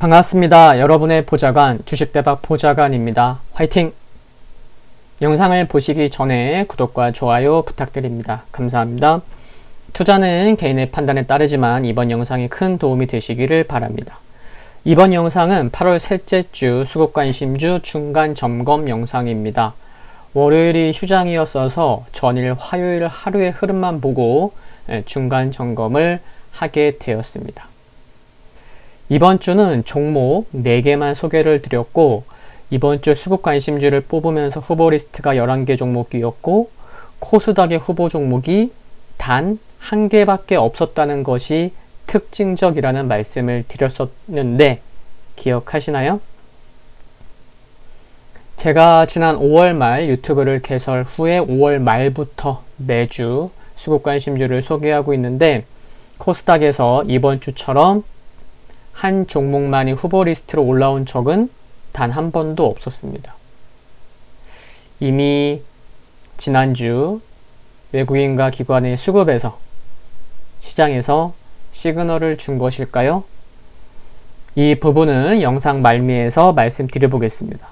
반갑습니다. 여러분의 보좌관 주식대박 보좌관입니다. 화이팅! 영상을 보시기 전에 구독과 좋아요 부탁드립니다. 감사합니다. 투자는 개인의 판단에 따르지만 이번 영상이 큰 도움이 되시기를 바랍니다. 이번 영상은 8월 셋째 주 수급관심주 중간 점검 영상입니다. 월요일이 휴장이었어서 전일 화요일 하루의 흐름만 보고 중간 점검을 하게 되었습니다. 이번 주는 종목 4개만 소개를 드렸고 이번 주 수급관심주를 뽑으면서 후보 리스트가 11개 종목이었고 코스닥의 후보 종목이 단 1개밖에 없었다는 것이 특징적이라는 말씀을 드렸었는데 기억하시나요? 제가 지난 5월 말 유튜브를 개설 후에 5월 말부터 매주 수급관심주를 소개하고 있는데 코스닥에서 이번 주처럼 한 종목만이 후보 리스트로 올라온 적은 단 한 번도 없었습니다. 이미 지난주 외국인과 기관의 수급에서 시장에서 시그널을 준 것일까요? 이 부분은 영상 말미에서 말씀드려 보겠습니다.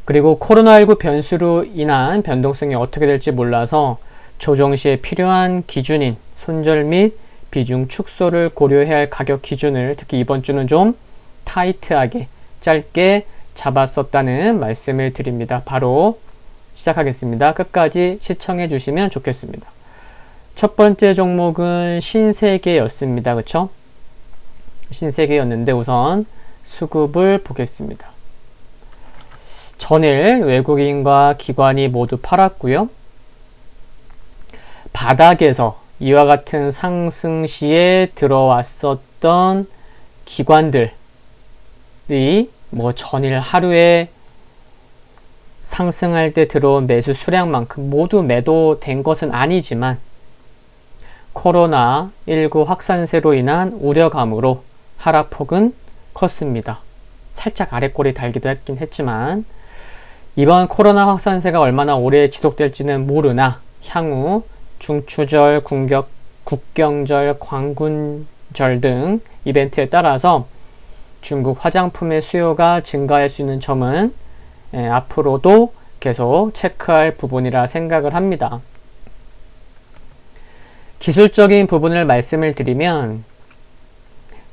그리고 코로나19 변수로 인한 변동성이 어떻게 될지 몰라서 조정 시에 필요한 기준인 손절 및 비중 축소를 고려해야 할 가격 기준을 특히 이번 주는 좀 타이트하게 짧게 잡았었다는 말씀을 드립니다. 바로 시작하겠습니다. 끝까지 시청해 주시면 좋겠습니다. 첫 번째 종목은 신세계였습니다. 그쵸? 신세계였는데 우선 수급을 보겠습니다. 전일 외국인과 기관이 모두 팔았고요. 바닥에서 이와 같은 상승 시에 들어왔었던 기관들이 전일 하루에 상승할 때 들어온 매수 수량만큼 모두 매도된 것은 아니지만 코로나19 확산세로 인한 우려감으로 하락폭은 컸습니다. 살짝 아래꼬리 달기도 했긴 했지만 이번 코로나 확산세가 얼마나 오래 지속될지는 모르나 향후 중추절, 국경절, 광군절 등 이벤트에 따라서 중국 화장품의 수요가 증가할 수 있는 점은 앞으로도 계속 체크할 부분이라 생각을 합니다. 기술적인 부분을 말씀을 드리면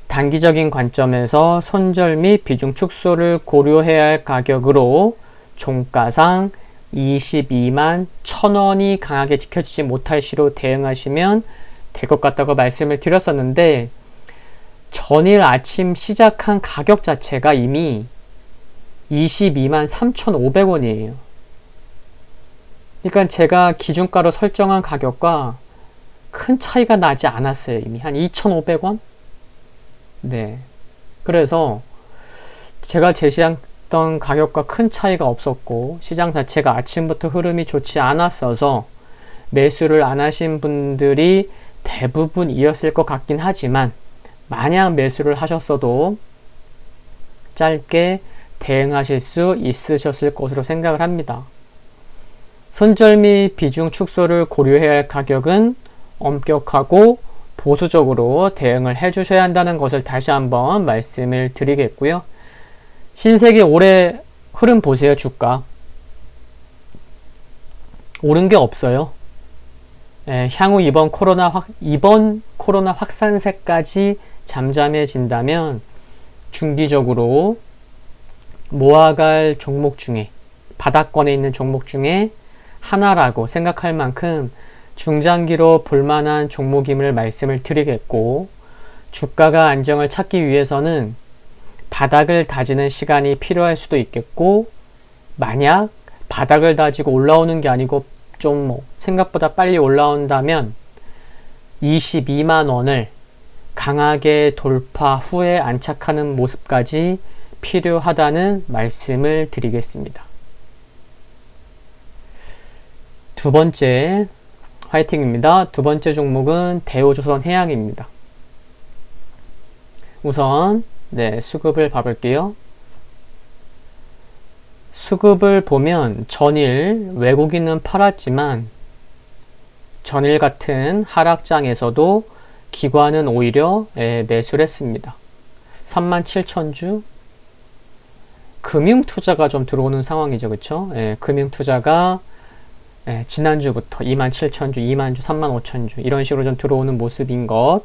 단기적인 관점에서 손절 및 비중 축소를 고려해야 할 가격으로 종가상 22만 1,000원이 강하게 지켜지지 못할 시로 대응하시면 될 것 같다고 말씀을 드렸었는데 전일 아침 시작한 가격 자체가 이미 22만 3,500원이에요. 그러니까 제가 기준가로 설정한 가격과 큰 차이가 나지 않았어요. 이미 한 2,500원? 네. 그래서 제가 제시했던 가격과 큰 차이가 없었고 시장 자체가 아침부터 흐름이 좋지 않았어서 매수를 안 하신 분들이 대부분이었을 것 같긴 하지만 만약 매수를 하셨어도 짧게 대응하실 수 있으셨을 것으로 생각을 합니다. 손절 및 비중 축소를 고려해야 할 가격은 엄격하고 보수적으로 대응을 해주셔야 한다는 것을 다시 한번 말씀을 드리겠고요. 신세계 올해 흐름 보세요. 주가 오른 게 없어요. 향후 이번 코로나 확산세까지 잠잠해진다면 중기적으로 모아갈 종목 중에 바닥권에 있는 종목 중에 하나라고 생각할 만큼 중장기로 볼만한 종목임을 말씀을 드리겠고 주가가 안정을 찾기 위해서는 바닥을 다지는 시간이 필요할 수도 있겠고 만약 바닥을 다지고 올라오는 게 아니고 좀 생각보다 빨리 올라온다면 22만 원을 강하게 돌파 후에 안착하는 모습까지 필요하다는 말씀을 드리겠습니다. 두 번째 화이팅입니다. 두 번째 종목은 대우조선해양입니다. 우선 수급을 봐볼게요. 수급을 보면 전일 외국인은 팔았지만 전일 같은 하락장에서도 기관은 오히려 매수를 했습니다. 37,000주. 금융투자가 좀 들어오는 상황이죠. 그쵸? 예, 금융투자가 지난주부터 27,000주, 2만주, 35,000주 이런 식으로 좀 들어오는 모습인 것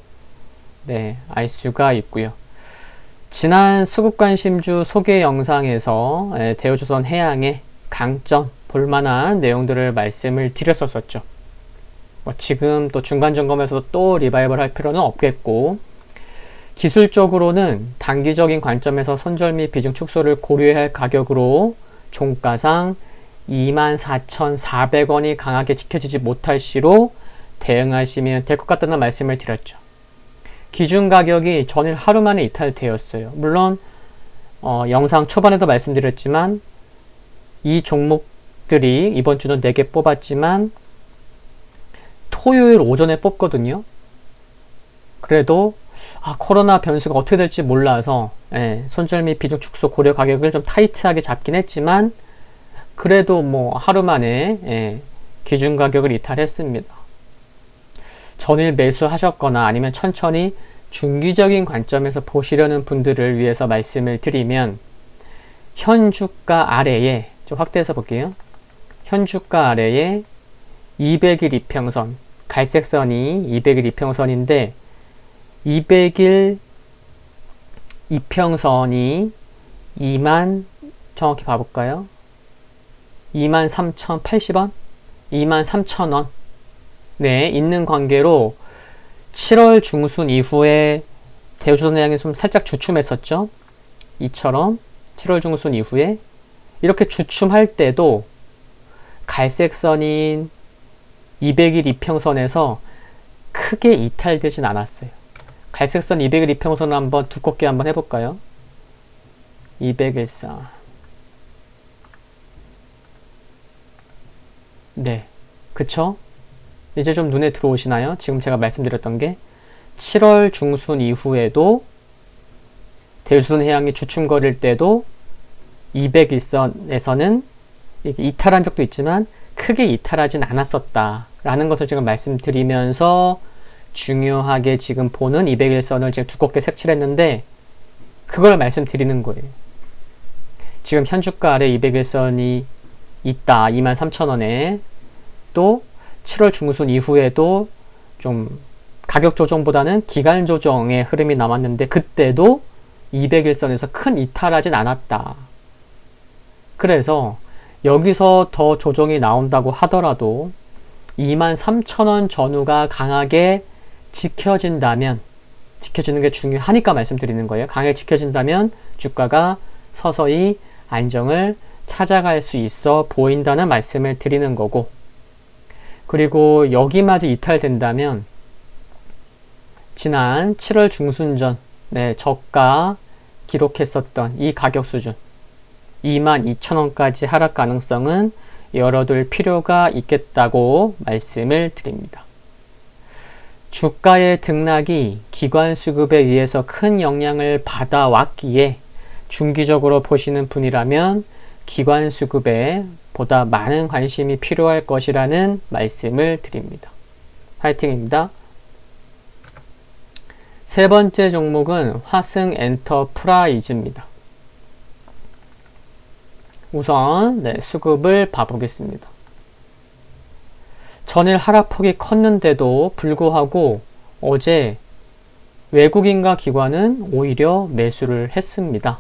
알 수가 있고요. 지난 수급관심주 소개 영상에서 대우조선 해양의 강점 볼만한 내용들을 말씀을 드렸었죠. 지금 또 중간 점검에서도 또 리바이벌 할 필요는 없겠고, 기술적으로는 단기적인 관점에서 손절 및 비중 축소를 고려해야 할 가격으로 종가상 24,400원이 강하게 지켜지지 못할 시로 대응하시면 될 것 같다는 말씀을 드렸죠. 기준 가격이 전일 하루 만에 이탈되었어요. 물론 영상 초반에도 말씀드렸지만 이 종목들이 이번 주는 4개 뽑았지만 토요일 오전에 뽑거든요. 그래도 코로나 변수가 어떻게 될지 몰라서 손절 및 비중 축소 고려 가격을 좀 타이트하게 잡긴 했지만 그래도 뭐 하루 만에 기준 가격을 이탈했습니다. 전일 매수하셨거나 아니면 천천히 중기적인 관점에서 보시려는 분들을 위해서 말씀을 드리면, 현주가 아래에 좀 확대해서 볼게요. 현주가 아래에 200일 이평선, 갈색선이 200일 이평선인데 200일 이평선이 정확히 봐볼까요? 23,080원? 23,000원 있는 관계로 7월 중순 이후에 대우조선해양이 좀 살짝 주춤했었죠. 이처럼 7월 중순 이후에 이렇게 주춤할 때도 갈색선인 200일 이평선에서 크게 이탈되진 않았어요. 갈색선 200일 이평선을 한번 두껍게 한번 해볼까요? 200일선. 그쵸? 이제 좀 눈에 들어오시나요? 지금 제가 말씀드렸던 게 7월 중순 이후에도 대우조선해양이 주춤거릴 때도 200일선에서는 이탈한 적도 있지만 크게 이탈하진 않았었다 라는 것을 지금 말씀드리면서, 중요하게 지금 보는 200일선을 지금 두껍게 색칠했는데 그걸 말씀드리는 거예요. 지금 현주가 아래 200일선이 있다. 23,000원에 또 7월 중순 이후에도 좀 가격 조정보다는 기간 조정의 흐름이 남았는데 그때도 200일선에서 큰 이탈하진 않았다. 그래서 여기서 더 조정이 나온다고 하더라도 23,000원 전후가 강하게 지켜지는 게 중요하니까 말씀드리는 거예요. 강하게 지켜진다면 주가가 서서히 안정을 찾아갈 수 있어 보인다는 말씀을 드리는 거고, 그리고 여기마저 이탈된다면 지난 7월 중순 전 저가 기록했었던 이 가격 수준 22,000원까지 하락 가능성은 열어둘 필요가 있겠다고 말씀을 드립니다. 주가의 등락이 기관 수급에 의해서 큰 영향을 받아왔기에 중기적으로 보시는 분이라면 기관 수급에 보다 많은 관심이 필요할 것이라는 말씀을 드립니다. 화이팅입니다. 세 번째 종목은 화승 엔터프라이즈입니다. 우선 수급을 봐보겠습니다. 전일 하락폭이 컸는데도 불구하고 어제 외국인과 기관은 오히려 매수를 했습니다.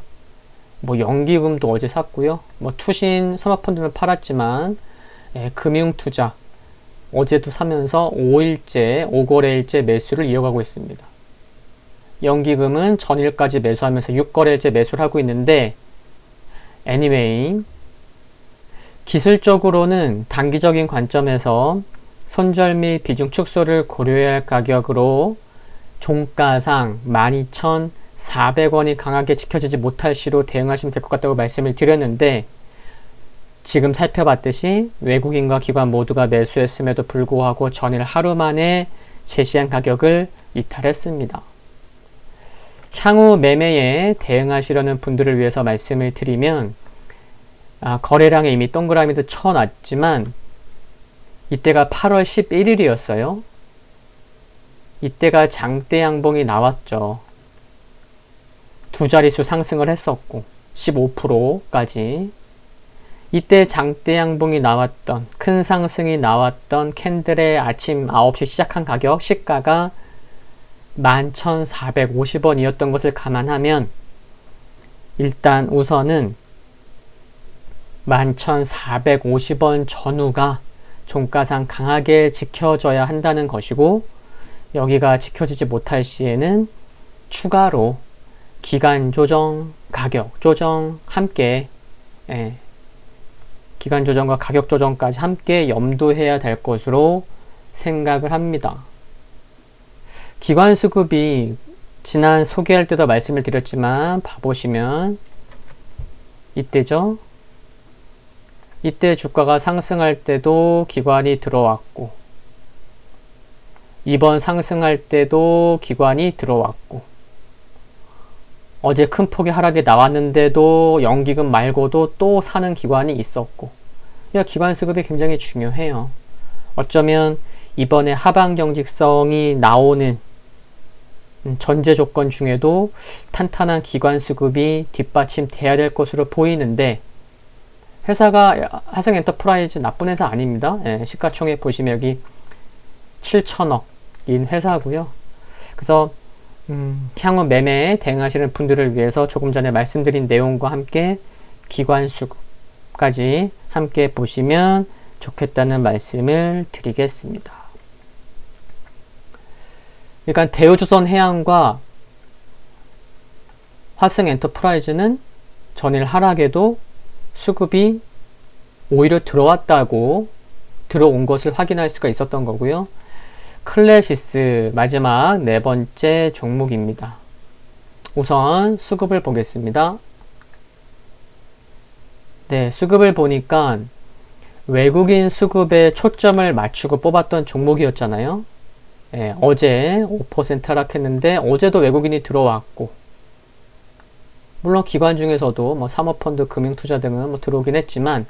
연기금도 어제 샀고요. 투신 선화펀드를 팔았지만 금융투자 어제도 사면서 5거래일째 매수를 이어가고 있습니다. 연기금은 전일까지 매수하면서 6거래일째 매수를 하고 있는데, anyway, 기술적으로는 단기적인 관점에서 손절 및 비중 축소를 고려해야 할 가격으로 종가상 12,400원이 강하게 지켜지지 못할 시로 대응하시면 될 것 같다고 말씀을 드렸는데, 지금 살펴봤듯이 외국인과 기관 모두가 매수했음에도 불구하고 전일 하루 만에 제시한 가격을 이탈했습니다. 향후 매매에 대응하시려는 분들을 위해서 말씀을 드리면, 거래량에 이미 동그라미도 쳐놨지만 이때가 8월 11일이었어요. 이때가 장대 양봉이 나왔죠. 두 자릿수 상승을 했었고 15%까지 이때 장대 양봉이 나왔던 큰 상승이 나왔던 캔들의 아침 9시 시작한 가격 시가가 11,450원이었던 것을 감안하면 일단 우선은 11,450원 전후가 종가상 강하게 지켜져야 한다는 것이고 여기가 지켜지지 못할 시에는 추가로 기간 조정, 가격 조정 함께 기간 조정과 가격 조정까지 함께 염두해야 될 것으로 생각을 합니다. 기관 수급이 지난 소개할 때도 말씀을 드렸지만 봐보시면 이때죠. 이때 주가가 상승할 때도 기관이 들어왔고 이번 상승할 때도 기관이 들어왔고 어제 큰 폭의 하락이 나왔는데도 연기금 말고도 또 사는 기관이 있었고 기관 수급이 굉장히 중요해요. 어쩌면 이번에 하방 경직성이 나오는 전제 조건 중에도 탄탄한 기관 수급이 뒷받침돼야 될 것으로 보이는데 회사가 화성엔터프라이즈 나쁜 회사 아닙니다. 시가총액 보시면 여기 7천억인 회사고요. 그래서 향후 매매에 대응하시는 분들을 위해서 조금 전에 말씀드린 내용과 함께 기관 수급까지 함께 보시면 좋겠다는 말씀을 드리겠습니다. 그러니까 대우조선해양과 화성엔터프라이즈는 전일 하락에도 수급이 오히려 들어온 것을 확인할 수가 있었던 거고요. 클래시스 마지막 네 번째 종목입니다. 우선 수급을 보겠습니다. 네, 수급을 보니까 외국인 수급에 초점을 맞추고 뽑았던 종목이었잖아요. 어제 5% 하락했는데 어제도 외국인이 들어왔고 물론 기관 중에서도 사모펀드, 금융투자 등은 들어오긴 했지만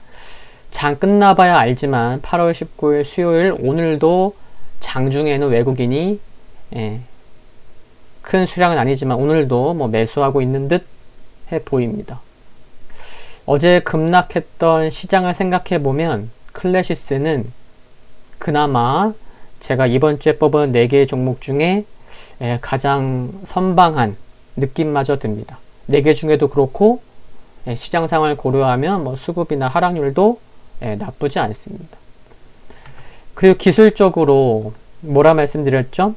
장 끝나봐야 알지만 8월 19일 수요일 오늘도 장중에는 외국인이 큰 수량은 아니지만 오늘도 매수하고 있는 듯 해 보입니다. 어제 급락했던 시장을 생각해보면 클래시스는 그나마 제가 이번 주에 뽑은 4개의 종목 중에 가장 선방한 느낌마저 듭니다. 4개 중에도 그렇고 시장 상황을 고려하면 수급이나 하락률도 나쁘지 않습니다. 그리고 기술적으로 뭐라 말씀드렸죠?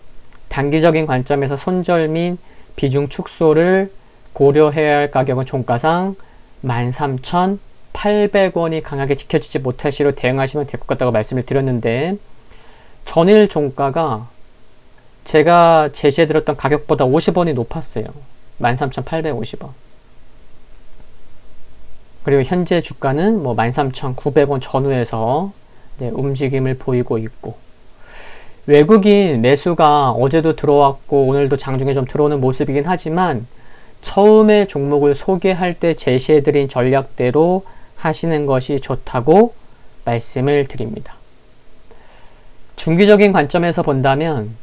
단기적인 관점에서 손절 및 비중 축소를 고려해야 할 가격은 종가상 13,800원이 강하게 지켜지지 못할 시로 대응하시면 될 것 같다고 말씀을 드렸는데 전일 종가가 제가 제시해드렸던 가격보다 50원이 높았어요. 13,850원. 그리고 현재 주가는 13,900원 전후에서 움직임을 보이고 있고 외국인 매수가 어제도 들어왔고 오늘도 장중에 좀 들어오는 모습이긴 하지만 처음에 종목을 소개할 때 제시해드린 전략대로 하시는 것이 좋다고 말씀을 드립니다. 중기적인 관점에서 본다면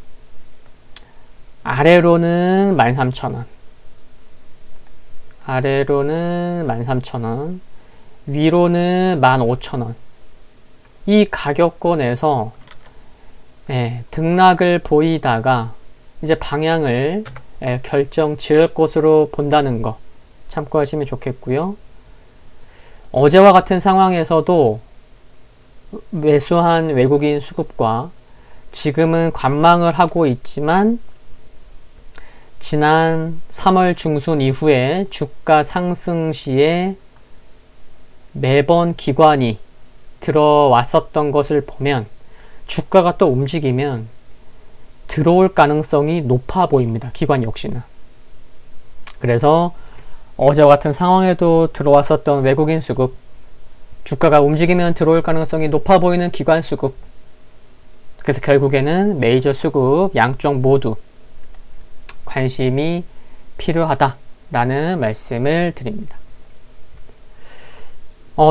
아래로는 13,000원, 아래로는 13,000원, 위로는 15,000원. 이 가격권에서 등락을 보이다가 이제 방향을 결정 지을 것으로 본다는 거 참고하시면 좋겠고요. 어제와 같은 상황에서도 매수한 외국인 수급과 지금은 관망을 하고 있지만 지난 3월 중순 이후에 주가 상승 시에 매번 기관이 들어왔었던 것을 보면 주가가 또 움직이면 들어올 가능성이 높아 보입니다. 기관 역시는. 그래서 어제와 같은 상황에도 들어왔었던 외국인 수급, 주가가 움직이면 들어올 가능성이 높아 보이는 기관 수급, 그래서 결국에는 메이저 수급 양쪽 모두 관심이 필요하다라는 말씀을 드립니다.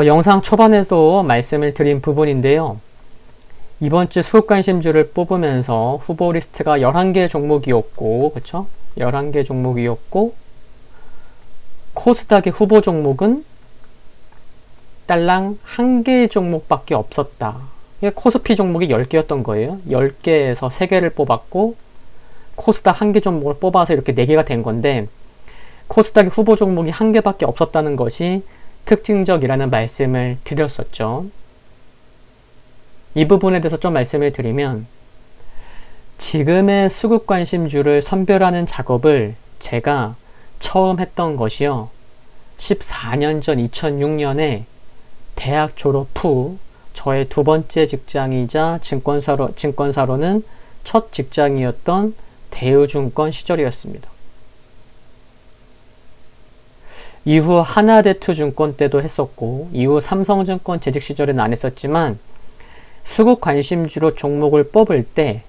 영상 초반에도 말씀을 드린 부분인데요. 이번 주 수급 관심주를 뽑으면서 후보 리스트가 11개 종목이었고, 그쵸? 11개 종목이었고, 코스닥의 후보 종목은 딸랑 1개의 종목밖에 없었다. 코스피 종목이 10개였던 거예요. 10개에서 3개를 뽑았고 코스닥 1개 종목을 뽑아서 이렇게 4개가 된 건데 코스닥의 후보 종목이 1개밖에 없었다는 것이 특징적이라는 말씀을 드렸었죠. 이 부분에 대해서 좀 말씀을 드리면 지금의 수급 관심주를 선별하는 작업을 제가 처음 했던 것이요. 14년 전 2006년에 대학 졸업 후 저의 두 번째 직장이자 증권사로는 첫 직장이었던 대우증권 시절이었습니다. 이후 하나대투증권 때도 했었고 이후 삼성증권 재직 시절에는 안 했었지만 수급 관심주로 종목을 뽑을 때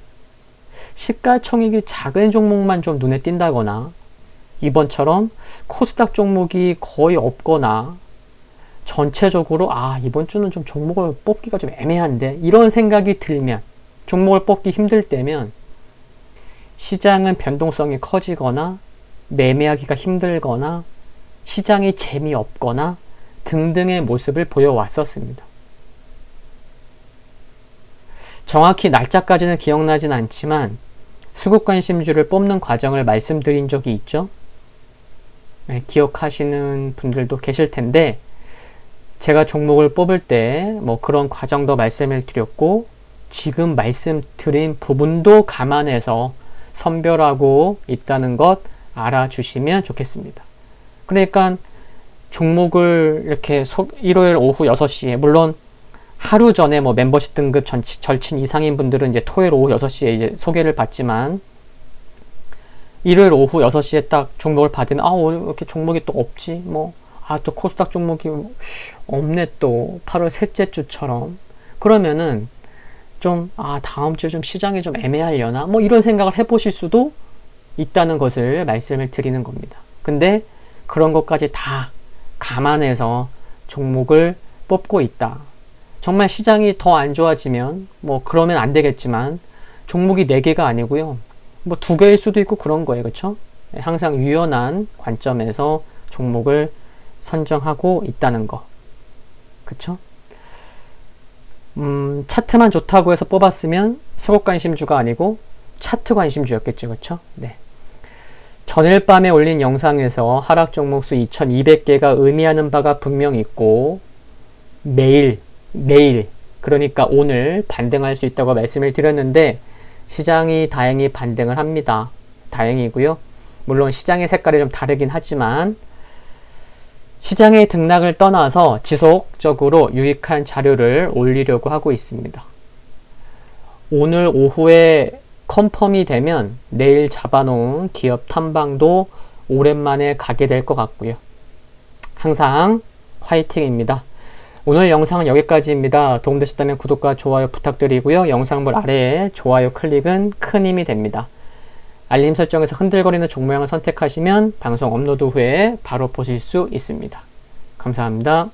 시가총액이 작은 종목만 좀 눈에 띈다거나 이번처럼 코스닥 종목이 거의 없거나 전체적으로 이번 주는 좀 종목을 뽑기가 좀 애매한데 이런 생각이 들면 종목을 뽑기 힘들 때면 시장은 변동성이 커지거나 매매하기가 힘들거나 시장이 재미없거나 등등의 모습을 보여왔었습니다. 정확히 날짜까지는 기억나진 않지만 수급 관심주를 뽑는 과정을 말씀드린 적이 있죠. 네, 기억하시는 분들도 계실 텐데 제가 종목을 뽑을 때 뭐 그런 과정도 말씀을 드렸고 지금 말씀드린 부분도 감안해서 선별하고 있다는 것 알아주시면 좋겠습니다. 그러니까 종목을 이렇게 일요일 오후 6시에 물론 하루 전에 뭐 멤버십 등급 절친 이상인 분들은 이제 토요일 오후 6시에 이제 소개를 받지만 일요일 오후 6시에 딱 종목을 받으면 오늘 왜 이렇게 종목이 또 없지? 또 코스닥 종목이 없네 또 8월 셋째 주처럼 그러면은 좀 다음 주에 좀 시장이 좀 애매하려나? 이런 생각을 해보실 수도 있다는 것을 말씀을 드리는 겁니다. 근데 그런 것까지 다 감안해서 종목을 뽑고 있다. 정말 시장이 더 안 좋아지면 그러면 안 되겠지만 종목이 4개가 아니고요. 2개일 수도 있고 그런 거예요. 그렇죠? 항상 유연한 관점에서 종목을 선정하고 있다는 거. 그렇죠? 차트만 좋다고 해서 뽑았으면 수급 관심주가 아니고 차트 관심주였겠죠. 그렇죠? 네. 전일 밤에 올린 영상에서 하락 종목수 2200개가 의미하는 바가 분명히 있고 내일 그러니까 오늘 반등할 수 있다고 말씀을 드렸는데 시장이 다행히 반등을 합니다. 다행이고요. 물론 시장의 색깔이 좀 다르긴 하지만 시장의 등락을 떠나서 지속적으로 유익한 자료를 올리려고 하고 있습니다. 오늘 오후에 컨펌이 되면 내일 잡아놓은 기업 탐방도 오랜만에 가게 될 것 같고요. 항상 화이팅입니다. 오늘 영상은 여기까지입니다. 도움되셨다면 구독과 좋아요 부탁드리고요. 영상물 아래에 좋아요 클릭은 큰 힘이 됩니다. 알림 설정에서 흔들거리는 종모양을 선택하시면 방송 업로드 후에 바로 보실 수 있습니다. 감사합니다.